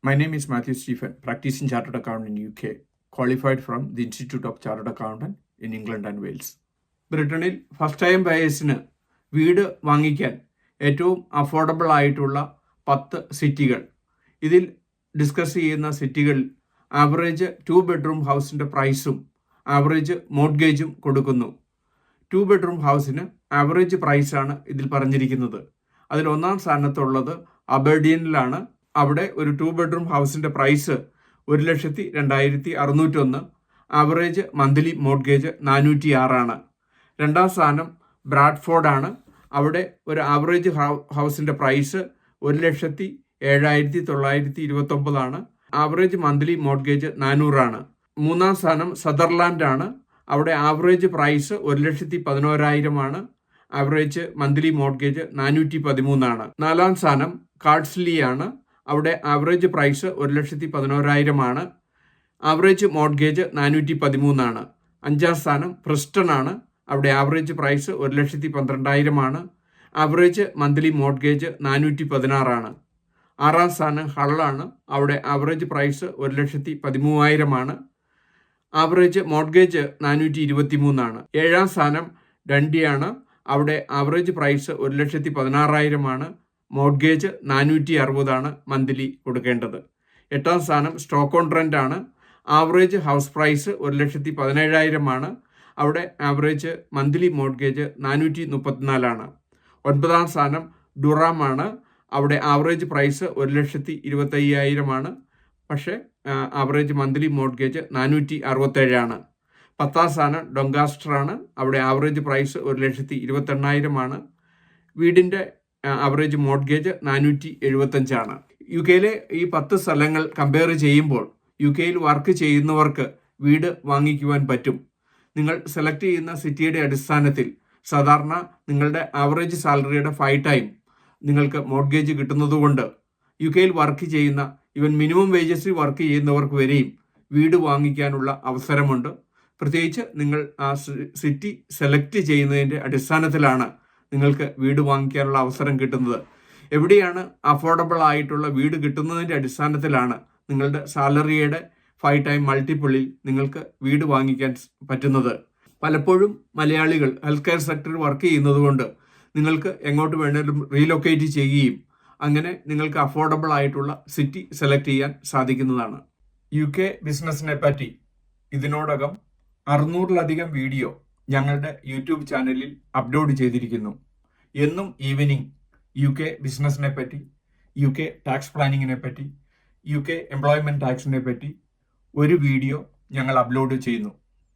My name is Matthew Stephen, practicing chartered accountant in UK, qualified from the Institute of Chartered Accountant in England and Wales. ബ്രിട്ടനിൽ first time ബയേഴ്സിന് വീട് വാങ്ങിക്കാൻ ഏറ്റവും affordable ആയിട്ടുള്ള 10 സിറ്റികൾ. ഇതിൽ discuss ചെയ്യുന്ന സിറ്റികളിൽ average 2 bedroom ഹൗസിൻ്റെ പ്രൈസും ആവറേജ് മോർട്ട്ഗേജും കൊടുക്കുന്നു. 2 ബെഡ്റൂം ഹൗസിന് ആവറേജ് പ്രൈസാണ് ഇതിൽ പറഞ്ഞിരിക്കുന്നത്. അതിൽ ഒന്നാം സ്ഥാനത്തുള്ളത് അബർഡീനിലാണ്. അവിടെ ഒരു 2 ബെഡ്റൂം ഹൗസിൻ്റെ പ്രൈസ് 1,02,601. ആവറേജ് മന്ത്ലി മോർട്ട്ഗേജ് 406 രണ്ടാം സ്ഥാനം ബ്രാഡ്ഫോർഡാണ്. അവിടെ ഒരു ആവറേജ് ഹൗസിൻ്റെ പ്രൈസ് 1,07,929. Average monthly mortgage 400. മൂന്നാം സ്ഥാനം സദർലാൻഡാണ്. അവിടെ average price 1,11,000. Average monthly mortgage 413. നാലാം സ്ഥാനം കാർഡ്സ്ലിയാണ്. അവിടെ ആവറേജ് പ്രൈസ് 1,11,000. Average mortgage 413. അഞ്ചാം സ്ഥാനം പ്രിസ്റ്റൺ ആണ്. അവിടെ average price 1,12,000. Average monthly mortgage 416. ആറാം സ്ഥാനം ഹള്ളാണ്. അവിടെ ആവറേജ് പ്രൈസ് 1,13,000. Average mortgage 423. ഏഴാം സ്ഥാനം ഡണ്ടിയാണ്. അവിടെ ആവറേജ് പ്രൈസ് 1,16,000. മോർട്ട്ഗേജ് 460 മന്ത്ലി കൊടുക്കേണ്ടത്. എട്ടാം സ്ഥാനം സ്റ്റോക്ക് ഓൺ റെൻ്റ് ആണ്. Average house price 1,17,000. അവിടെ ആവറേജ് മന്ത്ലി മോർട്ട്ഗേജ് 434. ഒൻപതാം സ്ഥാനം ഡുറാം ആണ്. അവിടെ ആവറേജ് പ്രൈസ് 1,25,000. പക്ഷേ ആവറേജ് മന്ത്ലി മോർട്ട്ഗേജ് 467. പത്താം സ്ഥാനം ഡൊങ്കാസ്റ്റർ ആണ്. അവിടെ ആവറേജ് പ്രൈസ് 1,28,000. വീടിൻ്റെ ആവറേജ് മോർട്ട്ഗേജ് 475. യു കെയിലെ ഈ 10 സ്ഥലങ്ങൾ കമ്പയർ ചെയ്യുമ്പോൾ യു കെയിൽ വർക്ക് ചെയ്യുന്നവർക്ക് വീട് വാങ്ങിക്കുവാൻ പറ്റും. നിങ്ങൾ സെലക്ട് ചെയ്യുന്ന സിറ്റിയുടെ അടിസ്ഥാനത്തിൽ സാധാരണ നിങ്ങളുടെ ആവറേജ് സാലറിയുടെ 5 ടൈം നിങ്ങൾക്ക് മോർട്ട്ഗേജ് കിട്ടുന്നതുകൊണ്ട് യു കെയിൽ വർക്ക് ചെയ്യുന്ന ഈവൻ മിനിമം വേജസിൽ വർക്ക് ചെയ്യുന്നവർക്ക് വരെയും വീട് വാങ്ങിക്കാനുള്ള അവസരമുണ്ട്. പ്രത്യേകിച്ച് നിങ്ങൾ ആ സിറ്റി സെലക്ട് ചെയ്യുന്നതിൻ്റെ അടിസ്ഥാനത്തിലാണ് നിങ്ങൾക്ക് വീട് വാങ്ങിക്കാനുള്ള അവസരം കിട്ടുന്നത്. എവിടെയാണ് അഫോർഡബിൾ ആയിട്ടുള്ള വീട് കിട്ടുന്നതിൻ്റെ അടിസ്ഥാനത്തിലാണ് നിങ്ങളുടെ സാലറിയുടെ 5 ടൈം മൾട്ടിപ്പിളിൽ നിങ്ങൾക്ക് വീട് വാങ്ങിക്കാൻ പറ്റുന്നത്. പലപ്പോഴും മലയാളികൾ ഹെൽത്ത് കെയർ സെക്ടറിൽ വർക്ക് ചെയ്യുന്നത് കൊണ്ട് നിങ്ങൾക്ക് എങ്ങോട്ട് വേണമെങ്കിലും റീലൊക്കേറ്റ് ചെയ്യുകയും അങ്ങനെ നിങ്ങൾക്ക് അഫോർഡബിൾ ആയിട്ടുള്ള സിറ്റി സെലക്ട് ചെയ്യാൻ സാധിക്കുന്നതാണ്. യു കെ ബിസിനസ്സിനെ പറ്റി ഇതിനോടകം 600-ലധികം വീഡിയോ ഞങ്ങളുടെ യൂട്യൂബ് ചാനലിൽ അപ്ലോഡ് ചെയ്തിരിക്കുന്നു. എന്നും ഈവനിങ് യു കെ ബിസിനസ്സിനെ പറ്റി, യു കെ ടാക്സ് പ്ലാനിങ്ങിനെ പറ്റി, യു കെ എംപ്ലോയ്മെൻറ്റ് ടാക്സിനെ പറ്റി ഒരു വീഡിയോ ഞങ്ങൾ അപ്ലോഡ് ചെയ്യുന്നു.